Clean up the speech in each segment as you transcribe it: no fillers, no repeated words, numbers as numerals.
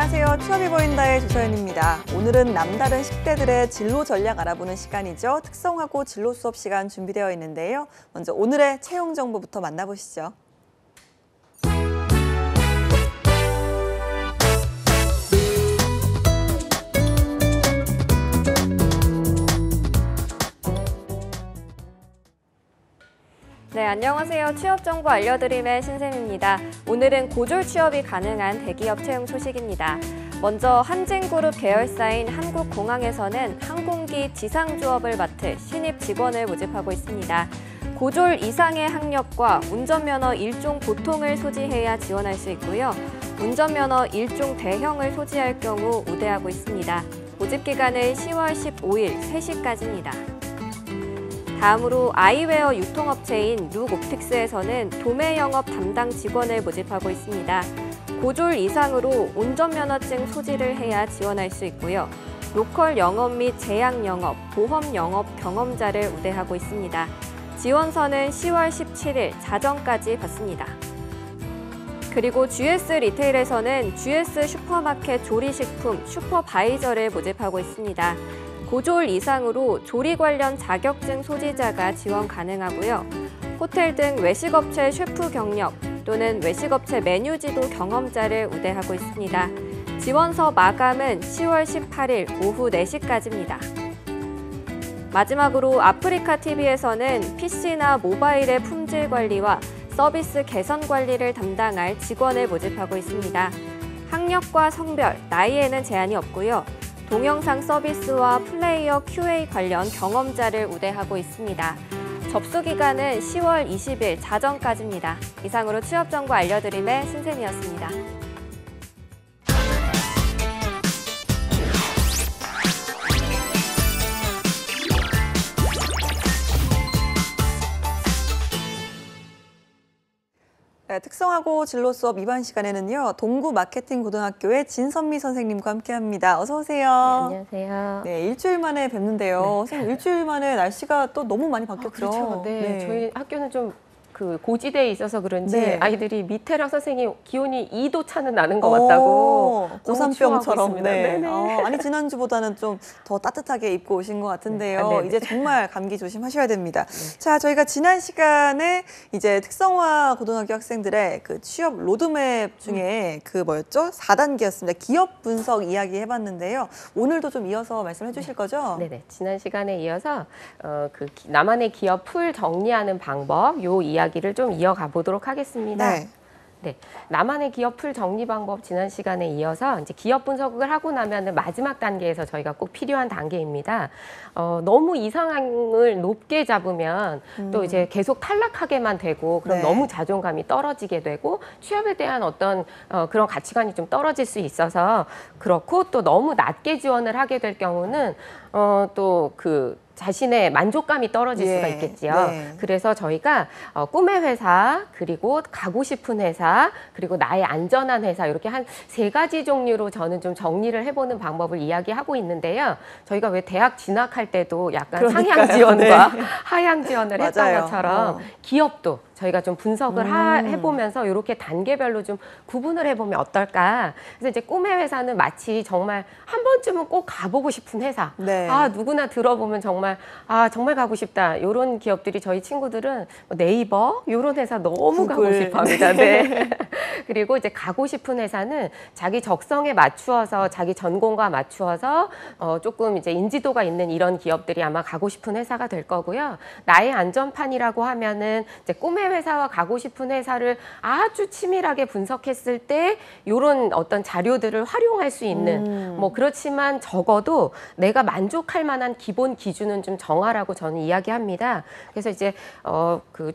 안녕하세요. 취업이 보인다의 조서연입니다. 오늘은 남다른 10대들의 진로 전략 알아보는 시간이죠. 특성화고 진로 수업 시간 준비되어 있는데요. 먼저 오늘의 채용 정보부터 만나보시죠. 네, 안녕하세요. 취업 정보 알려드림의 신샘입니다. 오늘은 고졸 취업이 가능한 대기업 채용 소식입니다. 먼저 한진그룹 계열사인 한국공항에서는 항공기 지상조업을 맡을 신입 직원을 모집하고 있습니다. 고졸 이상의 학력과 운전면허 1종 보통을 소지해야 지원할 수 있고요. 운전면허 1종 대형을 소지할 경우 우대하고 있습니다. 모집 기간은 10월 15일 3시까지입니다. 다음으로 아이웨어 유통업체인 룩옵틱스에서는 도매 영업 담당 직원을 모집하고 있습니다. 고졸 이상으로 운전면허증 소지를 해야 지원할 수 있고요. 로컬 영업 및 제약 영업, 보험 영업 경험자를 우대하고 있습니다. 지원서는 10월 17일 자정까지 받습니다. 그리고 GS 리테일에서는 GS 슈퍼마켓 조리식품 슈퍼바이저를 모집하고 있습니다. 고졸 이상으로 조리 관련 자격증 소지자가 지원 가능하고요. 호텔 등 외식업체 셰프 경력 또는 외식업체 메뉴지도 경험자를 우대하고 있습니다. 지원서 마감은 10월 18일 오후 4시까지입니다. 마지막으로 아프리카TV에서는 PC나 모바일의 품질 관리와 서비스 개선 관리를 담당할 직원을 모집하고 있습니다. 학력과 성별, 나이에는 제한이 없고요. 동영상 서비스와 플레이어 QA 관련 경험자를 우대하고 있습니다. 접수 기간은 10월 20일 자정까지입니다. 이상으로 취업 정보 알려드림의 신샘이었습니다. 네, 특성화고 진로 수업 이번 시간에는요. 동구 마케팅 고등학교의 진선미 선생님과 함께합니다. 어서 오세요. 네, 안녕하세요. 네, 일주일 만에 뵙는데요. 네. 선생님, 일주일 만에 날씨가 또 너무 많이 바뀌었죠. 그렇죠. 네, 저희 학교는 좀 고지대에 있어서 그런지 네. 아이들이 밑에랑 선생님 기온이 2도 차는 나는 것 같다고 고산병처럼. 네. 네네. 아니 지난주보다는 좀 더 따뜻하게 입고 오신 것 같은데요. 네. 이제 정말 감기 조심하셔야 됩니다. 자, 저희가 지난 시간에 이제 특성화 고등학교 학생들의 그 취업 로드맵 중에 그 뭐였죠? 4단계였습니다. 기업 분석 이야기 해봤는데요. 오늘도 좀 이어서 말씀해 주실 거죠? 네네. 지난 시간에 이어서 나만의 기업 풀 정리하는 방법 요 이야기를 좀 이어가 보도록 하겠습니다. 네. 네, 나만의 기업 풀 정리 방법 지난 시간에 이어서 이제 기업 분석을 하고 나면은 마지막 단계에서 저희가 꼭 필요한 단계입니다. 너무 이상을 높게 잡으면 또 이제 계속 탈락하게만 되고 그럼 네. 너무 자존감이 떨어지게 되고 취업에 대한 어떤 그런 가치관이 좀 떨어질 수 있어서 그렇고 또 너무 낮게 지원을 하게 될 경우는 또 자신의 만족감이 떨어질 수가 있겠지요. 네. 그래서 저희가 꿈의 회사, 그리고 가고 싶은 회사, 그리고 나의 안전한 회사 이렇게 한 3가지 종류로 저는 좀 정리를 해보는 방법을 이야기하고 있는데요. 저희가 왜 대학 진학할 때도 약간 상향 지원과 네. 하향 지원을 했던 맞아요. 것처럼 기업도 저희가 좀 분석을 해보면서 이렇게 단계별로 좀 구분을 해보면 어떨까. 그래서 이제 꿈의 회사는 마치 정말 한 번쯤은 꼭 가보고 싶은 회사. 네. 아, 누구나 들어보면 정말 정말 가고 싶다. 이런 기업들이 저희 친구들은 네이버 이런 회사 너무 가고 싶어 합니다. 네. 그리고 이제 가고 싶은 회사는 자기 적성에 맞추어서 자기 전공과 맞추어서 조금 이제 인지도가 있는 이런 기업들이 아마 가고 싶은 회사가 될 거고요. 나의 안전판이라고 하면은 이제 꿈의 회사와 가고 싶은 회사를 아주 치밀하게 분석했을 때 이런 어떤 자료들을 활용할 수 있는 뭐 그렇지만 적어도 내가 만족할 만한 기본 기준은 좀 정하라고 저는 이야기합니다. 그래서 이제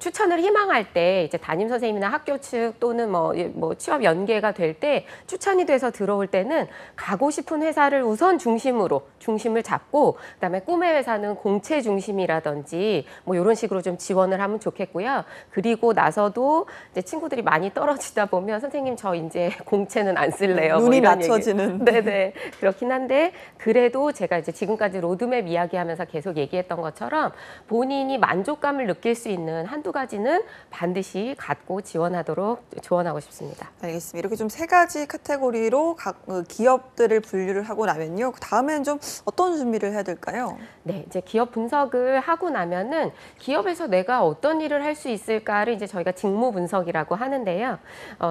추천을 희망할 때 이제 담임 선생님이나 학교 측 또는 뭐 취업 연계가 될 때 추천이 돼서 들어올 때는 가고 싶은 회사를 우선 중심을 잡고 그다음에 꿈의 회사는 공채 중심이라든지 뭐 이런 식으로 좀 지원을 하면 좋겠고요. 그리고 나서도 이제 친구들이 많이 떨어지다 보면 선생님 저 이제 공채는 안 쓸래요. 뭐 눈이 이런 얘기. 낮춰지는. 네네. 그렇긴 한데 그래도 제가 이제 지금까지 로드맵 이야기하면서 계속 얘기했던 것처럼 본인이 만족감을 느낄 수 있는 한두 가지는 반드시 갖고 지원하고 싶습니다. 알겠습니다. 이렇게 좀 세 가지 카테고리로 각 기업들을 분류를 하고 나면요. 그 다음에는 좀 어떤 준비를 해야 될까요? 네, 이제 기업 분석을 하고 나면은 기업에서 내가 어떤 일을 할 수 있을까를 이제 저희가 직무 분석이라고 하는데요.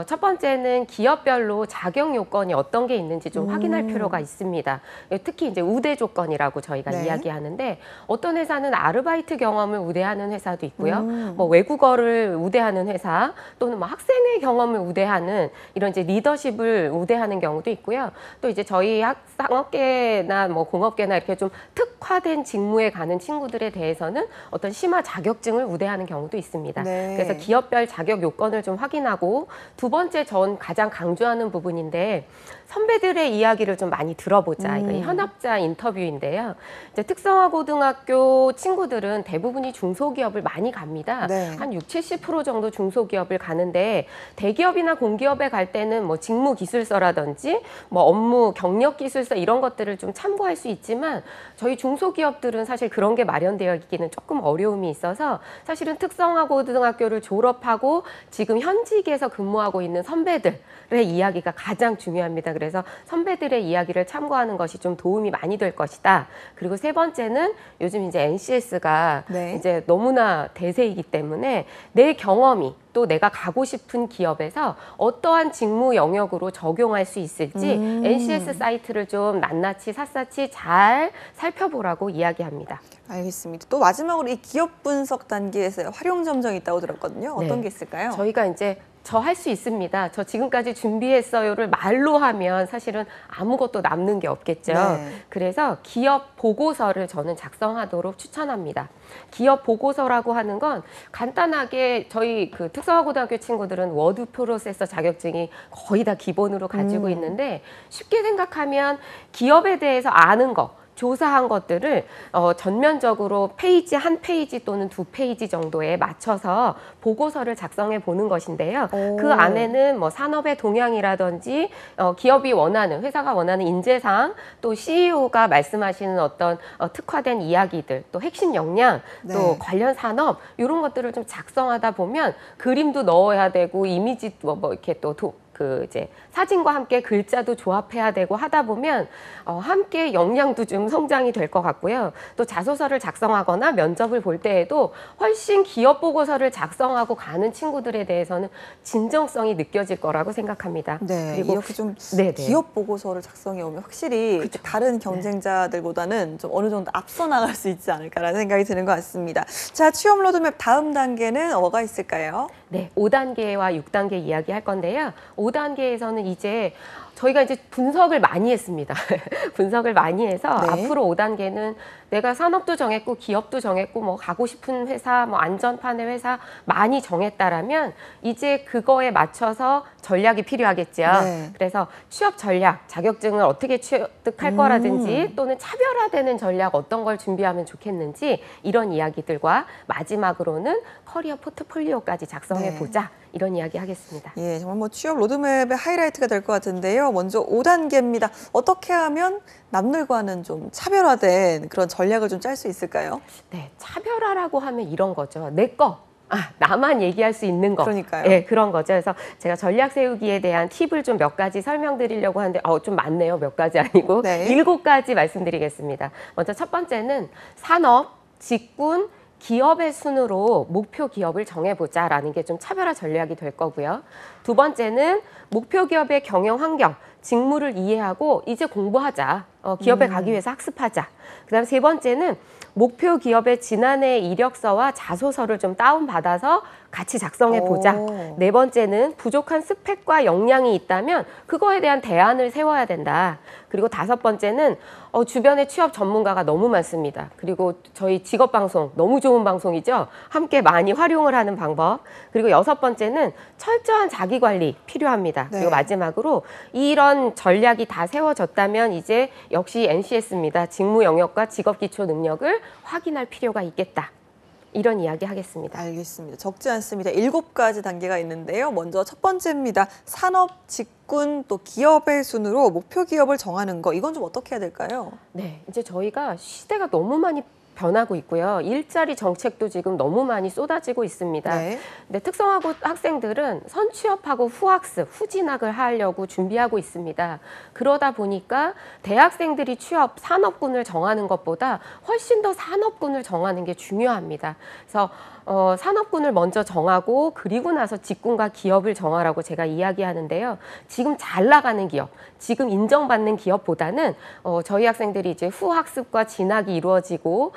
첫 번째는 기업별로 자격 요건이 어떤 게 있는지 좀 확인할 필요가 있습니다. 특히 이제 우대 조건이라고 저희가 네. 이야기하는데 어떤 회사는 아르바이트 경험을 우대하는 회사도 있고요. 뭐 외국어를 우대하는 회사 또는 뭐 학생의 경험을 우대하는 이런 이제 리더십을 우대하는 경우도 있고요. 또 이제 저희 상업계나 뭐 공업계나 이렇게 좀 특화된 직무에 가는 친구들에 대해서는 어떤 심화 자격증을 우대하는 경우도 있습니다. 네. 그래서 기업별 자격 요건을 좀 확인하고 두 번째 전 가장 강조하는 부분인데 선배들의 이야기를 좀 많이 들어보자. 이거 현업자 인터뷰인데요. 이제 특성화고등학교 친구들은 대부분이 중소기업을 많이 갑니다. 네. 한 60~70% 정도 중소기업을 가는데 대기업이나 공기업에 갈 때는 뭐 직무기술서라든지 뭐 업무 경력기술서 이런 것들을 좀 참고할 수 있지만 저희 중소기업들은 사실 그런 게 마련되어 있기는 조금 어려움이 있어서 사실은 특성화고등학교를 졸업하고 지금 현직에서 근무하고 있는 선배들의 이야기가 가장 중요합니다. 그래서 선배들의 이야기를 참고하는 것이 좀 도움이 많이 될 것이다. 그리고 세 번째는 요즘 이제 NCS가 네. 이제 너무나 대세이기 때문에 내 경험이 또 내가 가고 싶은 기업에서 어떠한 직무 영역으로 적용할 수 있을지 NCS 사이트를 좀 낱낱이 샅샅이 잘 살펴보라고 이야기합니다. 알겠습니다. 또 마지막으로 이 기업 분석 단계에서 활용 점정이 있다고 들었거든요. 어떤 네. 게 있을까요? 저희가 이제 저 할 수 있습니다. 저 지금까지 준비했어요를 말로 하면 사실은 아무것도 남는 게 없겠죠. 네. 그래서 기업 보고서를 저는 작성하도록 추천합니다. 기업 보고서라고 하는 건 간단하게 저희 그 특성화고등학교 친구들은 워드 프로세서 자격증이 거의 다 기본으로 가지고 있는데 쉽게 생각하면 기업에 대해서 아는 거 조사한 것들을 전면적으로 페이지 한 페이지 또는 두 페이지 정도에 맞춰서 보고서를 작성해 보는 것인데요. 그 안에는 뭐 산업의 동향이라든지 기업이 원하는 회사가 원하는 인재사항 또 CEO가 말씀하시는 어떤 특화된 이야기들 또 핵심 역량 네. 또 관련 산업 이런 것들을 좀 작성하다 보면 그림도 넣어야 되고 이미지 뭐 이렇게 또 이제 사진과 함께 글자도 조합해야 되고 하다 보면 함께 역량도 좀 성장이 될 것 같고요. 또 자소서를 작성하거나 면접을 볼 때에도 훨씬 기업 보고서를 작성하고 가는 친구들에 대해서는 진정성이 느껴질 거라고 생각합니다. 네, 그리고 이렇게 좀 네네. 기업 보고서를 작성해 오면 확실히 그쵸. 다른 경쟁자들보다는 좀 어느 정도 앞서 나갈 수 있지 않을까라는 생각이 드는 것 같습니다. 자, 취업 로드맵 다음 단계는 뭐가 있을까요? 네, 5단계와 6단계 이야기할 건데요. 5단계에서는 이제 저희가 이제 분석을 많이 했습니다. 분석을 많이 해서 네. 앞으로 5단계는 내가 산업도 정했고 기업도 정했고 뭐 가고 싶은 회사, 뭐 안전판의 회사 많이 정했다라면 이제 그거에 맞춰서 전략이 필요하겠죠. 네. 그래서 취업 전략, 자격증을 어떻게 취득할 거라든지 또는 차별화되는 전략 어떤 걸 준비하면 좋겠는지 이런 이야기들과 마지막으로는 커리어 포트폴리오까지 작성해 보자. 이런 이야기 하겠습니다. 예, 정말 뭐 취업 로드맵의 하이라이트가 될 것 같은데요. 먼저 5단계입니다. 어떻게 하면 남들과는 좀 차별화된 그런 전략을 좀 짤 수 있을까요? 네, 차별화라고 하면 이런 거죠. 내 거. 나만 얘기할 수 있는 거. 그러니까요. 네, 그런 거죠. 그래서 제가 전략 세우기에 대한 팁을 좀 몇 가지 설명드리려고 하는데 좀 많네요. 몇 가지 아니고 네. 7가지 말씀드리겠습니다. 먼저 첫 번째는 산업, 직군, 기업의 순으로 목표 기업을 정해보자라는 게 좀 차별화 전략이 될 거고요. 두 번째는 목표 기업의 경영 환경, 직무를 이해하고 이제 공부하자. 기업에 가기 위해서 학습하자. 그다음 세 번째는 목표 기업의 지난해 이력서와 자소서를 좀 다운받아서 같이 작성해보자. 네 번째는 부족한 스펙과 역량이 있다면 그거에 대한 대안을 세워야 된다. 그리고 다섯 번째는 주변에 취업 전문가가 너무 많습니다. 그리고 저희 직업방송 너무 좋은 방송이죠. 함께 많이 활용을 하는 방법. 그리고 여섯 번째는 철저한 자기관리 필요합니다. 네. 그리고 마지막으로 이런 전략이 다 세워졌다면 이제 역시 NCS입니다. 직무 영역과 직업 기초 능력을 확인할 필요가 있겠다. 이런 이야기 하겠습니다. 알겠습니다. 적지 않습니다. 7가지 단계가 있는데요. 먼저 첫 번째입니다. 산업, 직군, 또 기업의 순으로 목표 기업을 정하는 거. 이건 좀 어떻게 해야 될까요? 네, 이제 저희가 시대가 너무 많이 변하고 있고요. 일자리 정책도 지금 너무 많이 쏟아지고 있습니다. 네. 근데 특성화고 학생들은 선취업하고 후학습, 후진학을 하려고 준비하고 있습니다. 그러다 보니까 대학생들이 취업, 산업군을 정하는 것보다 훨씬 더 산업군을 정하는 게 중요합니다. 그래서 산업군을 먼저 정하고 그리고 나서 직군과 기업을 정하라고 제가 이야기하는데요. 지금 잘 나가는 기업, 지금 인정받는 기업보다는 저희 학생들이 이제 후학습과 진학이 이루어지고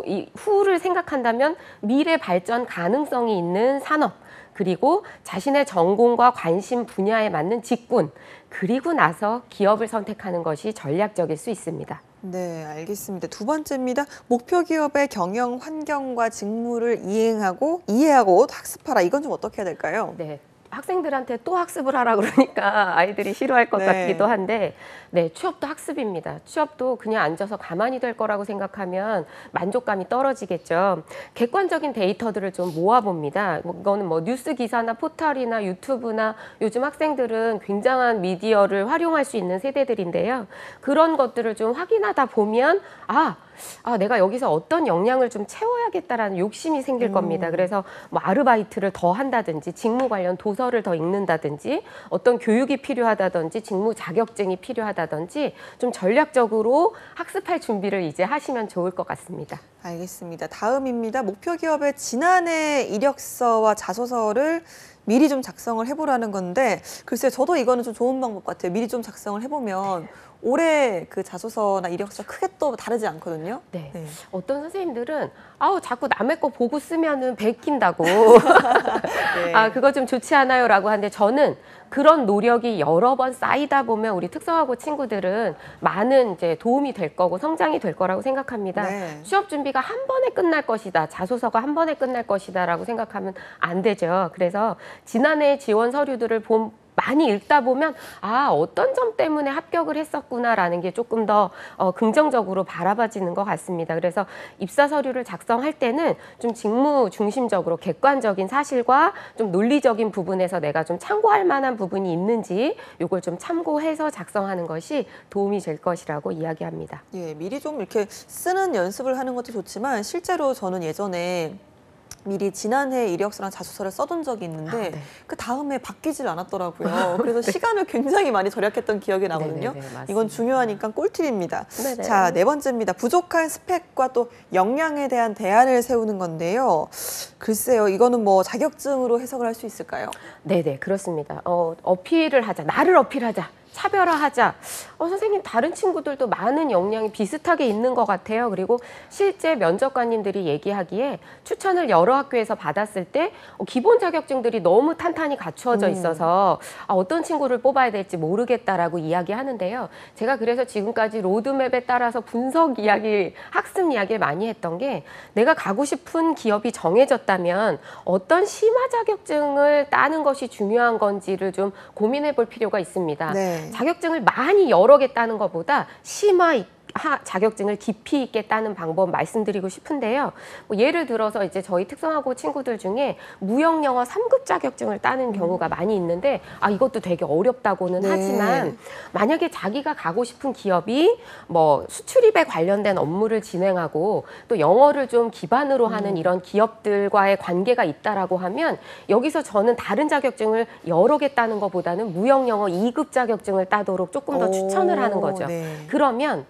이 후를 생각한다면 미래 발전 가능성이 있는 산업, 그리고 자신의 전공과 관심 분야에 맞는 직군, 그리고 나서 기업을 선택하는 것이 전략적일 수 있습니다. 네, 알겠습니다. 두 번째입니다. 목표 기업의 경영 환경과 직무를 이해하고 학습하라. 이건 좀 어떻게 해야 될까요? 네. 학생들한테 또 학습을 하라 그러니까 아이들이 싫어할 것 네. 같기도 한데, 네, 취업도 학습입니다. 취업도 그냥 앉아서 가만히 될 거라고 생각하면 만족감이 떨어지겠죠. 객관적인 데이터들을 좀 모아봅니다. 이거는 뭐 뉴스 기사나 포털이나 유튜브나 요즘 학생들은 굉장한 미디어를 활용할 수 있는 세대들인데요. 그런 것들을 좀 확인하다 보면 내가 여기서 어떤 역량을 좀 채워야겠다라는 욕심이 생길 겁니다. 그래서 뭐 아르바이트를 더 한다든지 직무 관련 도서를 더 읽는다든지 어떤 교육이 필요하다든지 직무 자격증이 필요하다든지 좀 전략적으로 학습할 준비를 이제 하시면 좋을 것 같습니다. 알겠습니다. 다음입니다. 목표 기업의 지난해 이력서와 자소서를 미리 좀 작성을 해보라는 건데, 글쎄요, 저도 이거는 좀 좋은 방법 같아요. 미리 좀 작성을 해보면 올해 그 자소서나 이력서 크게 또 다르지 않거든요. 네. 네. 어떤 선생님들은 자꾸 남의 거 보고 쓰면은 베낀다고 네. 그거 좀 좋지 않아요라고 하는데, 저는 그런 노력이 여러 번 쌓이다 보면 우리 특성화고 친구들은 많은 이제 도움이 될 거고 성장이 될 거라고 생각합니다. 네. 취업 준비가 한 번에 끝날 것이다, 자소서가 한 번에 끝날 것이다라고 생각하면 안 되죠. 그래서 지난해 지원 서류들을 많이 읽다 보면 어떤 점 때문에 합격을 했었구나라는 게 조금 더 긍정적으로 바라봐지는 것 같습니다. 그래서 입사 서류를 작성할 때는 좀 직무 중심적으로 객관적인 사실과 좀 논리적인 부분에서 내가 좀 참고할 만한 부분이 있는지 이걸 좀 참고해서 작성하는 것이 도움이 될 것이라고 이야기합니다. 예, 미리 좀 이렇게 쓰는 연습을 하는 것도 좋지만 실제로 저는 예전에 미리 지난해 이력서랑 자소서를 써둔 적이 있는데 네. 그 다음에 바뀌질 않았더라고요. 그래서 시간을 굉장히 많이 절약했던 기억이 나거든요. 네네네, 맞습니다. 이건 중요하니까 꿀팁입니다. 네네. 자, 네 번째입니다. 부족한 스펙과 또 역량에 대한 대안을 세우는 건데요. 글쎄요, 이거는 뭐 자격증으로 해석을 할 수 있을까요? 네네, 그렇습니다. 어필을 하자, 나를 어필하자, 차별화하자. 선생님, 다른 친구들도 많은 역량이 비슷하게 있는 것 같아요. 그리고 실제 면접관님들이 얘기하기에 추천을 여러 학교에서 받았을 때 기본 자격증들이 너무 탄탄히 갖추어져 있어서 어떤 친구를 뽑아야 될지 모르겠다라고 이야기하는데요. 제가 그래서 지금까지 로드맵에 따라서 분석 이야기, 학습 이야기를 많이 했던 게, 내가 가고 싶은 기업이 정해졌다면 어떤 심화 자격증을 따는 것이 중요한 건지를 좀 고민해 볼 필요가 있습니다. 네. 자격증을 많이 여러 개 따는 것보다 심화 자격증을 깊이 있게 따는 방법 말씀드리고 싶은데요. 예를 들어서 이제 저희 특성화고 친구들 중에 무역영어 3급 자격증을 따는 경우가 많이 있는데 이것도 되게 어렵다고는 네. 하지만, 만약에 자기가 가고 싶은 기업이 뭐 수출입에 관련된 업무를 진행하고 또 영어를 좀 기반으로 하는 이런 기업들과의 관계가 있다라고 하면, 여기서 저는 다른 자격증을 여러 개 따는 것보다는 무역영어 2급 자격증을 따도록 조금 더 추천을 하는 거죠. 네. 그러면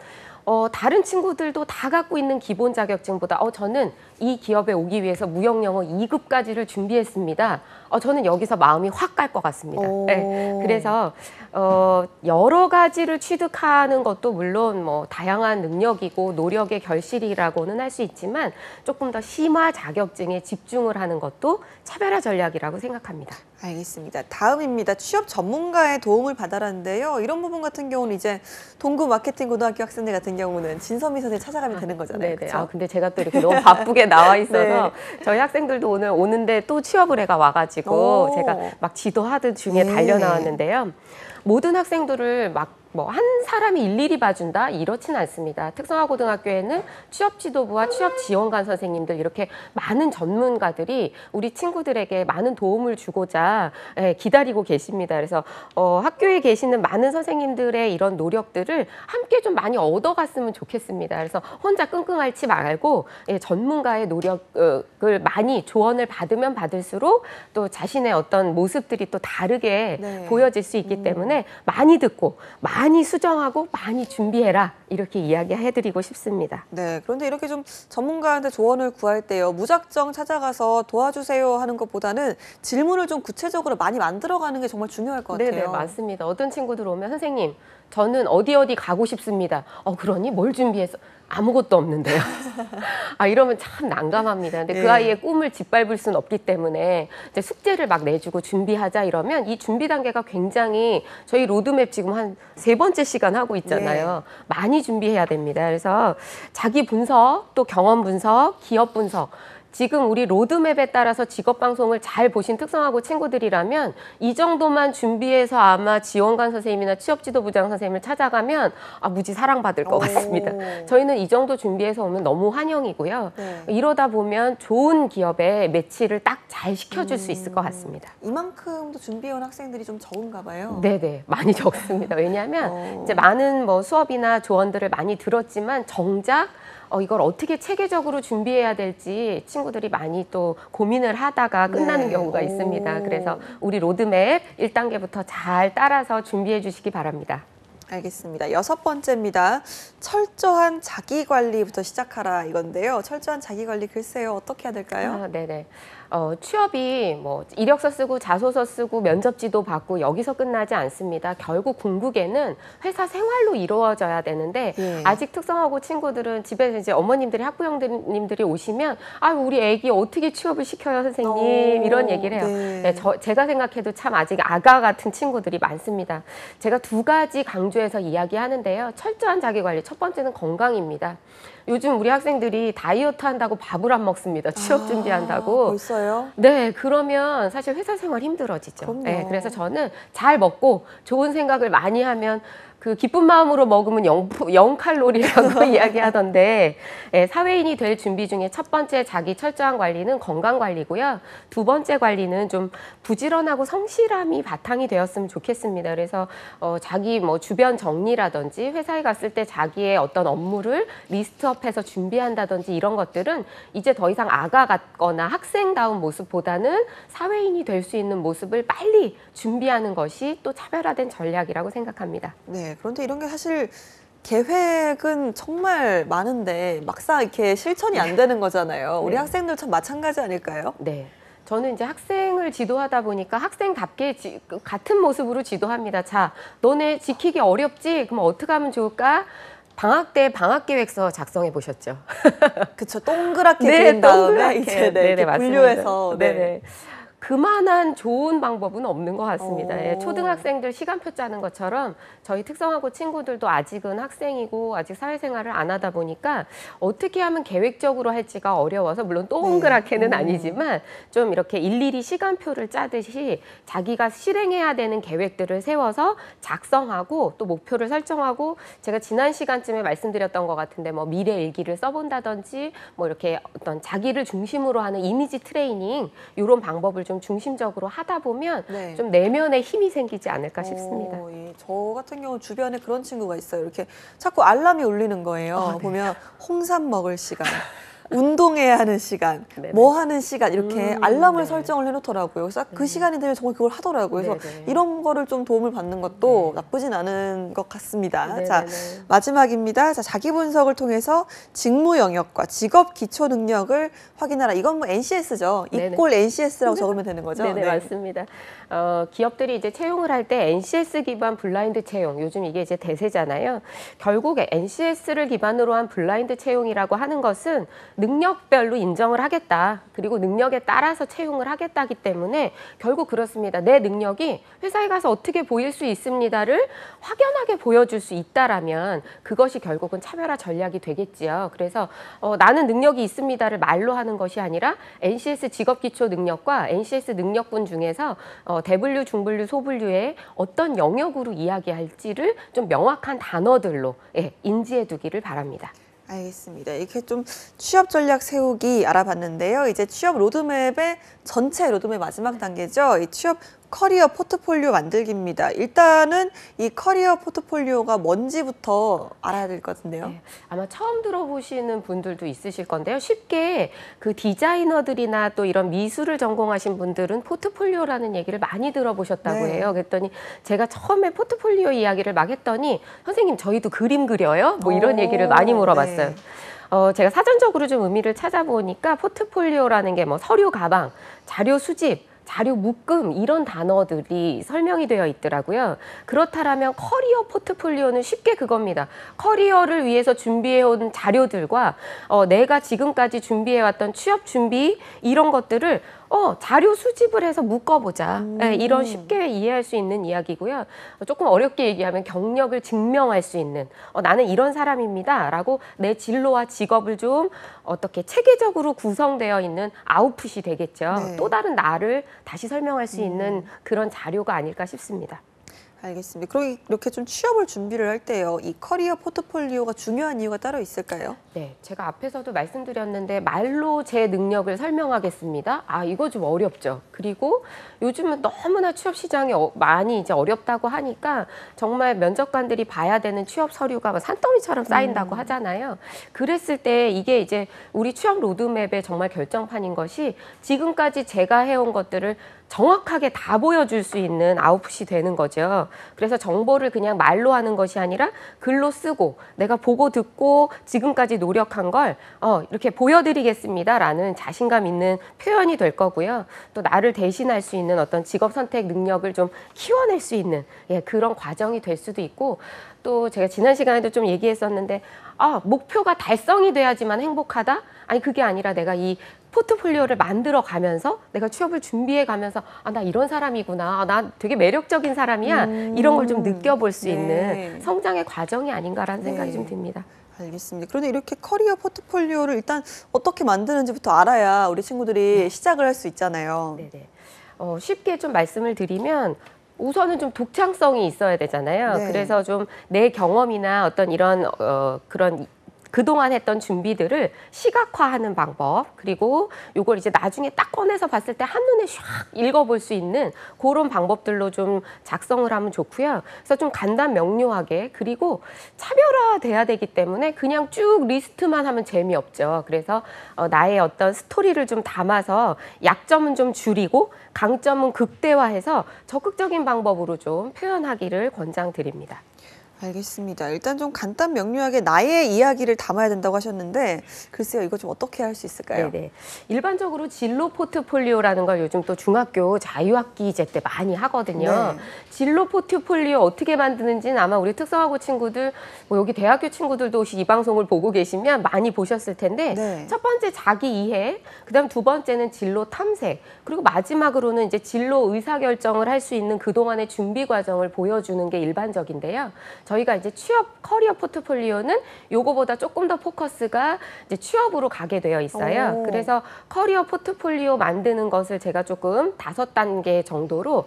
다른 친구들도 다 갖고 있는 기본 자격증보다 저는 이 기업에 오기 위해서 무역영어 2급까지를 준비했습니다. 저는 여기서 마음이 확 갈 것 같습니다. 네. 그래서 여러 가지를 취득하는 것도 물론 뭐 다양한 능력이고 노력의 결실이라고는 할 수 있지만, 조금 더 심화 자격증에 집중을 하는 것도 차별화 전략이라고 생각합니다. 알겠습니다. 다음입니다. 취업 전문가의 도움을 받아라는데요. 이런 부분 같은 경우는 이제 동구 마케팅 고등학교 학생들 같은 경우는 진선미 선생님 찾아가면 되는 거잖아요. 네네. 그렇죠? 근데 제가 또 이렇게 너무 바쁘게 나와 있어서 네. 저희 학생들도 오늘 오는데 또 취업을 해가 와가지고 오. 제가 막 지도하던 중에 네. 달려 나왔는데요. 모든 학생들을 막 뭐 한 사람이 일일이 봐준다 이렇진 않습니다. 특성화고등학교에는 취업지도부와 취업지원관 선생님들 이렇게 많은 전문가들이 우리 친구들에게 많은 도움을 주고자 기다리고 계십니다. 그래서 학교에 계시는 많은 선생님들의 이런 노력들을 함께 좀 많이 얻어갔으면 좋겠습니다. 그래서 혼자 끙끙 앓지 말고 전문가의 노력을 많이 조언을 받으면 받을수록 또 자신의 어떤 모습들이 또 다르게 네. 보여질 수 있기 때문에 많이 듣고 많이 수정하고 많이 준비해라 이렇게 이야기해드리고 싶습니다. 네, 그런데 이렇게 좀 전문가한테 조언을 구할 때요, 무작정 찾아가서 도와주세요 하는 것보다는 질문을 좀 구체적으로 많이 만들어가는 게 정말 중요할 것 같아요. 네네, 맞습니다. 어떤 친구들 오면 선생님, 저는 어디 가고 싶습니다. 그러니 뭘 준비해서? 아무것도 없는데요. 이러면 참 난감합니다. 근데 그 아이의 꿈을 짓밟을 수는 없기 때문에 이제 숙제를 막 내주고 준비하자 이러면 이 준비 단계가 굉장히 저희 로드맵 지금 한 3번째 시간 하고 있잖아요. 많이 준비해야 됩니다. 그래서 자기 분석, 또 경험 분석, 기업 분석, 지금 우리 로드맵에 따라서 직업방송을 잘 보신 특성화고 친구들이라면 이 정도만 준비해서 아마 지원관 선생님이나 취업지도부장 선생님을 찾아가면 무지 사랑받을 것 같습니다. 저희는 이 정도 준비해서 오면 너무 환영이고요. 네. 이러다 보면 좋은 기업에 매치를 딱 잘 시켜줄 수 있을 것 같습니다. 이만큼도 준비해온 학생들이 좀 적은가 봐요. 네네, 많이 적습니다. 왜냐하면 이제 많은 뭐 수업이나 조언들을 많이 들었지만 정작 이걸 어떻게 체계적으로 준비해야 될지 친구들이 많이 또 고민을 하다가 끝나는 경우가 있습니다. 그래서 우리 로드맵 1단계부터 잘 따라서 준비해 주시기 바랍니다. 알겠습니다. 6번째입니다. 철저한 자기관리부터 시작하라 이건데요. 철저한 자기관리 글쎄요. 어떻게 해야 될까요? 네네. 취업이 뭐 이력서 쓰고 자소서 쓰고 면접지도 받고 여기서 끝나지 않습니다. 결국 궁극에는 회사 생활로 이루어져야 되는데 아직 특성화고 친구들은 집에서 이제 어머님들이 학부형님들이 오시면 우리 애기 어떻게 취업을 시켜요 선생님 이런 얘기를 해요. 네, 제가 생각해도 참 아직 아가 같은 친구들이 많습니다. 제가 2가지 강조해서 이야기하는데요. 철저한 자기관리 첫 번째는 건강입니다. 요즘 우리 학생들이 다이어트 한다고 밥을 안 먹습니다. 취업 준비한다고. 벌써요? 네, 그러면 사실 회사 생활 힘들어지죠. 그럼요. 네, 그래서 저는 잘 먹고 좋은 생각을 많이 하면 그 기쁜 마음으로 먹으면 0칼로리라고 이야기하던데 사회인이 될 준비 중에 첫 번째 자기 철저한 관리는 건강 관리고요. 2번째 관리는 좀 부지런하고 성실함이 바탕이 되었으면 좋겠습니다. 그래서 자기 뭐 주변 정리라든지 회사에 갔을 때 자기의 어떤 업무를 리스트업해서 준비한다든지 이런 것들은 이제 더 이상 아가 같거나 학생다운 모습보다는 사회인이 될 수 있는 모습을 빨리 준비하는 것이 또 차별화된 전략이라고 생각합니다. 네, 그런데 이런 게 사실 계획은 정말 많은데 막상 이렇게 실천이 안 되는 거잖아요. 우리 학생들 참 마찬가지 아닐까요? 네. 저는 이제 학생을 지도하다 보니까 학생답게 같은 모습으로 지도합니다. 자, 너네 지키기 어렵지? 그럼 어떻게 하면 좋을까? 방학 때 방학계획서 작성해 보셨죠? 그쵸, 동그랗게 그린 다음에 동그랗게. 이제 네네, 분류해서 네네. 그만한 좋은 방법은 없는 것 같습니다. 오. 초등학생들 시간표 짜는 것처럼 저희 특성화고 친구들도 아직은 학생이고 아직 사회생활을 안 하다 보니까 어떻게 하면 계획적으로 할지가 어려워서 물론 동그랗게는 아니지만 좀 이렇게 일일이 시간표를 짜듯이 자기가 실행해야 되는 계획들을 세워서 작성하고 또 목표를 설정하고 제가 지난 시간쯤에 말씀드렸던 것 같은데 뭐 미래 일기를 써본다든지 뭐 이렇게 어떤 자기를 중심으로 하는 이미지 트레이닝 이런 방법을 좀 중심적으로 하다 보면 좀 내면에 힘이 생기지 않을까 싶습니다. 저 같은 경우 주변에 그런 친구가 있어요. 이렇게 자꾸 알람이 울리는 거예요. 보면 홍삼 먹을 시간, 운동해야 하는 시간, 뭐 하는 시간 이렇게 알람을 설정을 해놓더라고요. 그래서 그 시간이 되면 정말 그걸 하더라고요. 그래서 이런 거를 좀 도움을 받는 것도 나쁘진 않은 것 같습니다. 자, 마지막입니다. 자, 자기 분석을 통해서 직무 영역과 직업 기초 능력을 확인하라. 이건 뭐 NCS죠. 이꼴 NCS라고 적으면 되는 거죠? 네네, 맞습니다. 기업들이 이제 채용을 할 때 NCS 기반 블라인드 채용, 요즘 이게 이제 대세잖아요. 결국에 NCS를 기반으로 한 블라인드 채용이라고 하는 것은 능력별로 인정을 하겠다. 그리고 능력에 따라서 채용을 하겠다기 때문에 결국 그렇습니다. 내 능력이 회사에 가서 어떻게 보일 수 있습니다를 확연하게 보여줄 수 있다라면 그것이 결국은 차별화 전략이 되겠지요. 그래서 나는 능력이 있습니다를 말로 하는 것이 아니라 NCS 직업기초 능력과 NCS 능력군 중에서 대분류, 중분류, 소분류의 어떤 영역으로 이야기할지를 좀 명확한 단어들로 인지해 두기를 바랍니다. 알겠습니다. 이렇게 좀 취업 전략 세우기 알아봤는데요. 이제 취업 로드맵의 전체 로드맵 마지막 단계죠. 이 취업 커리어 포트폴리오 만들기입니다. 일단은 이 커리어 포트폴리오가 뭔지부터 알아야 될 것 같은데요. 네, 아마 처음 들어보시는 분들도 있으실 건데요. 쉽게 그 디자이너들이나 또 이런 미술을 전공하신 분들은 포트폴리오라는 얘기를 많이 들어보셨다고 네. 해요. 그랬더니 제가 처음에 포트폴리오 이야기를 막 했더니 선생님 저희도 그림 그려요? 뭐 이런 얘기를 많이 물어봤어요. 네. 제가 사전적으로 좀 의미를 찾아보니까 포트폴리오라는 게 뭐 서류 가방, 자료 수집, 자료 묶음 이런 단어들이 설명이 되어 있더라고요. 그렇다면 커리어 포트폴리오는 쉽게 그겁니다. 커리어를 위해서 준비해온 자료들과 내가 지금까지 준비해왔던 취업 준비 이런 것들을 자료 수집을 해서 묶어보자. 네, 이런 쉽게 이해할 수 있는 이야기고요. 조금 어렵게 얘기하면 경력을 증명할 수 있는 나는 이런 사람입니다. 라고 내 진로와 직업을 좀 어떻게 체계적으로 구성되어 있는 아웃풋이 되겠죠. 네. 또 다른 나를 다시 설명할 수 있는 그런 자료가 아닐까 싶습니다. 알겠습니다. 그럼 이렇게 좀 취업을 준비를 할 때요. 이 커리어 포트폴리오가 중요한 이유가 따로 있을까요? 네, 제가 앞에서도 말씀드렸는데 말로 제 능력을 설명하겠습니다. 이거 좀 어렵죠. 그리고 요즘은 너무나 취업 시장이 많이 이제 어렵다고 하니까 정말 면접관들이 봐야 되는 취업 서류가 막 산더미처럼 쌓인다고 하잖아요. 그랬을 때 이게 이제 우리 취업 로드맵의 정말 결정판인 것이 지금까지 제가 해온 것들을 정확하게 다 보여줄 수 있는 아웃풋이 되는 거죠. 그래서 정보를 그냥 말로 하는 것이 아니라 글로 쓰고 내가 보고 듣고 지금까지 노력한 걸 이렇게 보여드리겠습니다라는 자신감 있는 표현이 될 거고요. 또 나를 대신할 수 있는 어떤 직업 선택 능력을 좀 키워낼 수 있는 그런 과정이 될 수도 있고 또 제가 지난 시간에도 좀 얘기했었는데 목표가 달성이 돼야지만 행복하다? 아니 그게 아니라 내가 이 포트폴리오를 만들어 가면서 내가 취업을 준비해 가면서 나 이런 사람이구나. 나 되게 매력적인 사람이야. 이런 걸 좀 느껴볼 수 있는 성장의 과정이 아닌가라는 생각이 좀 듭니다. 알겠습니다. 그런데 이렇게 커리어 포트폴리오를 일단 어떻게 만드는지부터 알아야 우리 친구들이 시작을 할 수 있잖아요. 네네. 쉽게 좀 말씀을 드리면 우선은 좀 독창성이 있어야 되잖아요. 네. 그래서 좀 내 경험이나 어떤 이런 그런 그동안 했던 준비들을 시각화하는 방법, 그리고 요걸 이제 나중에 딱 꺼내서 봤을 때 한눈에 샥 읽어볼 수 있는 그런 방법들로 좀 작성을 하면 좋고요. 그래서 좀 간단 명료하게, 그리고 차별화돼야 되기 때문에 그냥 쭉 리스트만 하면 재미없죠. 그래서 나의 어떤 스토리를 좀 담아서 약점은 좀 줄이고 강점은 극대화해서 적극적인 방법으로 좀 표현하기를 권장드립니다. 알겠습니다. 일단 좀 간단 명료하게 나의 이야기를 담아야 된다고 하셨는데 글쎄요, 이거 좀 어떻게 할 수 있을까요? 네네. 일반적으로 진로 포트폴리오라는 걸 요즘 또 중학교 자유학기제 때 많이 하거든요. 네. 진로 포트폴리오 어떻게 만드는지는 아마 우리 특성화고 친구들, 뭐 여기 대학교 친구들도 혹시 이 방송을 보고 계시면 많이 보셨을 텐데 네. 첫 번째 자기 이해, 그다음 두 번째는 진로 탐색, 그리고 마지막으로는 이제 진로 의사결정을 할 수 있는 그동안의 준비 과정을 보여주는 게 일반적인데요. 저희가 이제 취업 커리어 포트폴리오는 요거보다 조금 더 포커스가 이제 취업으로 가게 되어 있어요. 오. 그래서 커리어 포트폴리오 만드는 것을 제가 조금 5단계 정도로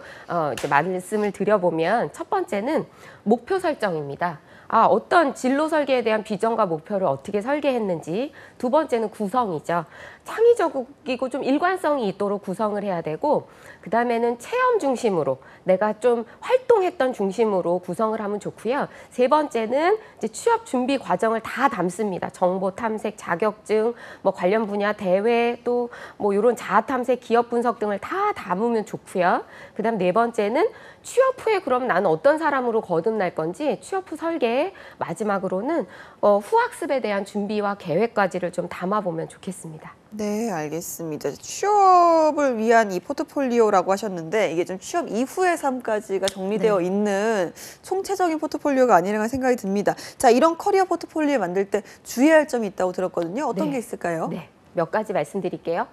이제 말씀을 드려보면 첫 번째는 목표 설정입니다. 어떤 진로 설계에 대한 비전과 목표를 어떻게 설계했는지. 두 번째는 구성이죠. 창의적이고 좀 일관성이 있도록 구성을 해야 되고, 그 다음에는 체험 중심으로 내가 좀 활동했던 중심으로 구성을 하면 좋고요. 세 번째는 이제 취업 준비 과정을 다 담습니다. 정보 탐색, 자격증, 뭐 관련 분야 대회, 또 뭐 이런 자아 탐색, 기업 분석 등을 다 담으면 좋고요. 그 다음 네 번째는 취업 후에 그럼 나는 어떤 사람으로 거듭날 건지 취업 후 설계에 마지막으로는 후학습에 대한 준비와 계획까지를 좀 담아보면 좋겠습니다. 네, 알겠습니다. 취업을 위한 이 포트폴리오라고 하셨는데 이게 좀 취업 이후의 삶까지가 정리되어 네. 있는 총체적인 포트폴리오가 아니라는 생각이 듭니다. 자, 이런 커리어 포트폴리오 만들 때 주의할 점이 있다고 들었거든요. 어떤 네. 게 있을까요? 네, 몇 가지 말씀드릴게요.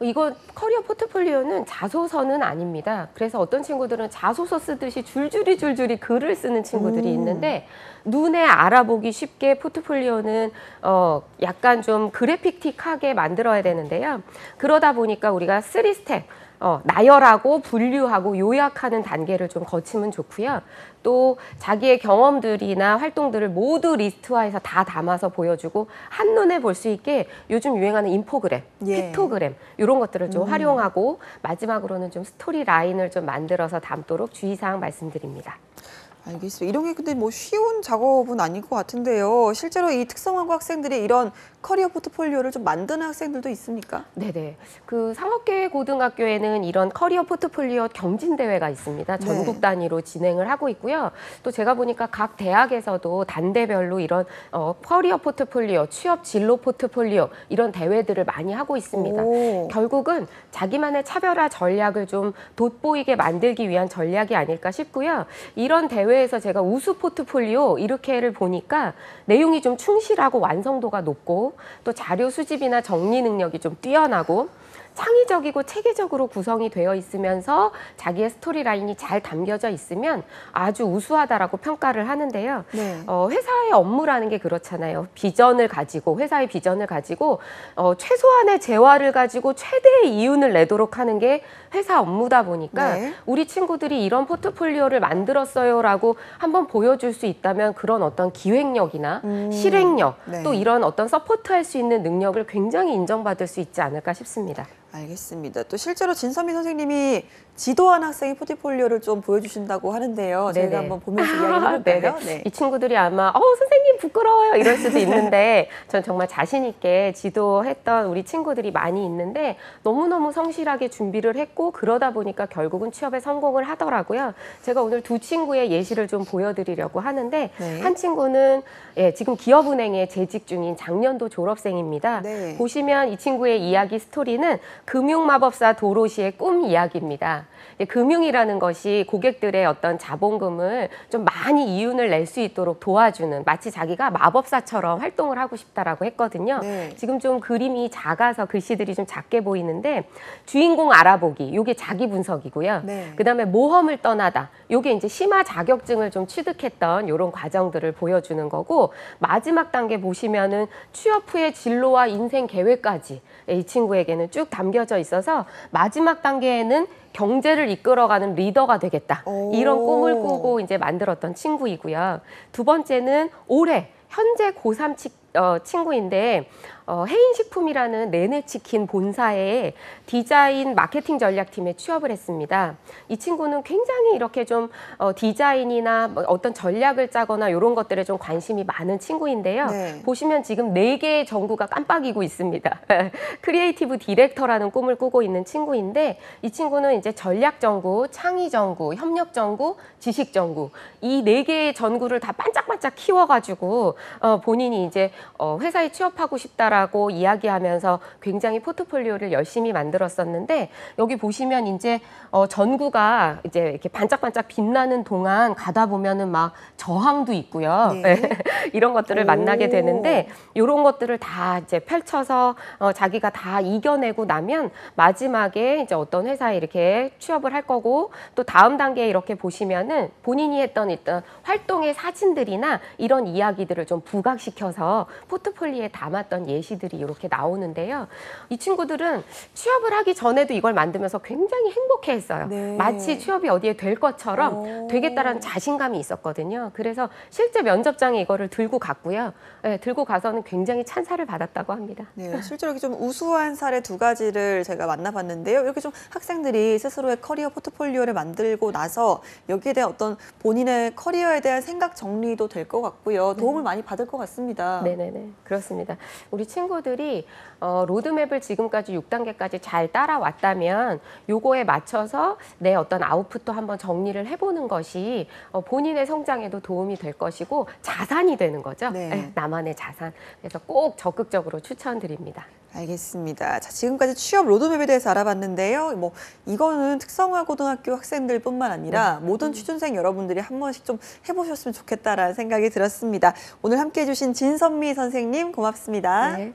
이거 커리어 포트폴리오는 자소서는 아닙니다. 그래서 어떤 친구들은 자소서 쓰듯이 줄줄이 글을 쓰는 친구들이 있는데 눈에 알아보기 쉽게 포트폴리오는 약간 좀 그래픽틱하게 만들어야 되는데요. 그러다 보니까 우리가 3스텝 나열하고 분류하고 요약하는 단계를 좀 거치면 좋고요. 또 자기의 경험들이나 활동들을 모두 리스트화해서 다 담아서 보여주고 한눈에 볼 수 있게 요즘 유행하는 인포그램, 예. 픽토그램 이런 것들을 좀 활용하고 마지막으로는 좀 스토리 라인을 좀 만들어서 담도록 주의사항 말씀드립니다. 알겠습니다. 이런 게 근데 뭐 쉬운 작업은 아닌 것 같은데요. 실제로 이 특성화고 학생들이 이런 커리어 포트폴리오를 좀 만드는 학생들도 있습니까? 네네. 그 상업계 고등학교에는 이런 커리어 포트폴리오 경진대회가 있습니다. 네. 전국 단위로 진행을 하고 있고요. 또 제가 보니까 각 대학에서도 단대별로 이런 커리어 포트폴리오, 취업 진로 포트폴리오 이런 대회들을 많이 하고 있습니다. 오. 결국은 자기만의 차별화 전략을 좀 돋보이게 만들기 위한 전략이 아닐까 싶고요. 이런 대회에서 제가 우수 포트폴리오 이렇게를 보니까 내용이 좀 충실하고 완성도가 높고 또 자료 수집이나 정리 능력이 좀 뛰어나고 창의적이고 체계적으로 구성이 되어 있으면서 자기의 스토리라인이 잘 담겨져 있으면 아주 우수하다라고 평가를 하는데요. 네. 회사의 업무라는 게 그렇잖아요. 비전을 가지고 회사의 비전을 가지고 최소한의 재화를 가지고 최대의 이윤을 내도록 하는 게 회사 업무다 보니까 네. 우리 친구들이 이런 포트폴리오를 만들었어요라고 한번 보여줄 수 있다면 그런 어떤 기획력이나 실행력 네. 또 이런 어떤 서포트할 수 있는 능력을 굉장히 인정받을 수 있지 않을까 싶습니다. 알겠습니다. 또 실제로 진선미 선생님이 지도한 학생의 포트폴리오를 좀 보여주신다고 하는데요. 네네. 저희가 한번 보면서 이야기해볼까요? 네네. 이 친구들이 아마 선생님 부끄러워요 이럴 수도 있는데 전 정말 자신 있게 지도했던 우리 친구들이 많이 있는데 너무너무 성실하게 준비를 했고 그러다 보니까 결국은 취업에 성공을 하더라고요. 제가 오늘 두 친구의 예시를 좀 보여드리려고 하는데 네. 한 친구는 지금 기업은행에 재직 중인 작년도 졸업생입니다. 네. 보시면 이 친구의 이야기 스토리는 금융마법사 도로시의 꿈 이야기입니다. 금융이라는 것이 고객들의 어떤 자본금을 좀 많이 이윤을 낼 수 있도록 도와주는 마치 자기가 마법사처럼 활동을 하고 싶다라고 했거든요. 네. 지금 좀 그림이 작아서 글씨들이 좀 작게 보이는데 주인공 알아보기, 요게 자기 분석이고요. 네. 그다음에 모험을 떠나다, 요게 이제 심화 자격증을 좀 취득했던 이런 과정들을 보여주는 거고 마지막 단계 보시면은 취업 후의 진로와 인생 계획까지 이 친구에게는 쭉 담겨져 있어서 마지막 단계에는 경제를 이끌어가는 리더가 되겠다. 오. 이런 꿈을 꾸고 이제 만들었던 친구이고요. 두 번째는 올해 현재 고3 친구인데 해인식품이라는 내내치킨 본사의 디자인 마케팅 전략팀에 취업을 했습니다. 이 친구는 굉장히 이렇게 좀 디자인이나 뭐 어떤 전략을 짜거나 이런 것들에 좀 관심이 많은 친구인데요. 네. 보시면 지금 4개의 전구가 깜빡이고 있습니다. 크리에이티브 디렉터라는 꿈을 꾸고 있는 친구인데 이 친구는 이제 전략 전구, 창의 전구, 협력 전구, 지식 전구 이 4개의 전구를 다 반짝반짝 키워가지고 본인이 이제 회사에 취업하고 싶다라고 이야기하면서 굉장히 포트폴리오를 열심히 만들었었는데 여기 보시면 이제 전구가 이제 이렇게 반짝반짝 빛나는 동안 가다 보면은 막 저항도 있고요. 네. 이런 것들을 오. 만나게 되는데 이런 것들을 다 이제 펼쳐서 자기가 다 이겨내고 나면 마지막에 이제 어떤 회사에 이렇게 취업을 할 거고 또 다음 단계에 이렇게 보시면은 본인이 했던 일단 활동의 사진들이나 이런 이야기들을 좀 부각시켜서 포트폴리오에 담았던 예시들이 이렇게 나오는데요. 이 친구들은 취업을 하기 전에도 이걸 만들면서 굉장히 행복해했어요. 네. 마치 취업이 어디에 될 것처럼 오. 되겠다라는 자신감이 있었거든요. 그래서 실제 면접장에 이거를 들고 갔고요. 네, 들고 가서는 굉장히 찬사를 받았다고 합니다. 네, 실제로 이렇게 좀 우수한 사례 2가지를 제가 만나봤는데요. 이렇게 좀 학생들이 스스로의 커리어 포트폴리오를 만들고 나서 여기에 대한 어떤 본인의 커리어에 대한 생각 정리도 될 것 같고요. 도움을 많이 받을 것 같습니다. 네네네. 그렇습니다. 우리 친구들이 로드맵을 지금까지 6단계까지 잘 따라왔다면 요거에 맞춰서 내 어떤 아웃풋도 한번 정리를 해보는 것이 본인의 성장에도 도움이 될 것이고 자산이 되는 거죠. 네. 네, 나만의 자산. 그래서 꼭 적극적으로 추천드립니다. 알겠습니다. 자, 지금까지 취업 로드맵에 대해서 알아봤는데요. 뭐 이거는 특성화 고등학교 학생들뿐만 아니라 모든 취준생 여러분들이 한 번씩 좀 해보셨으면 좋겠다라는 생각이 들었습니다. 오늘 함께해 주신 진선미 선생님 고맙습니다. 네.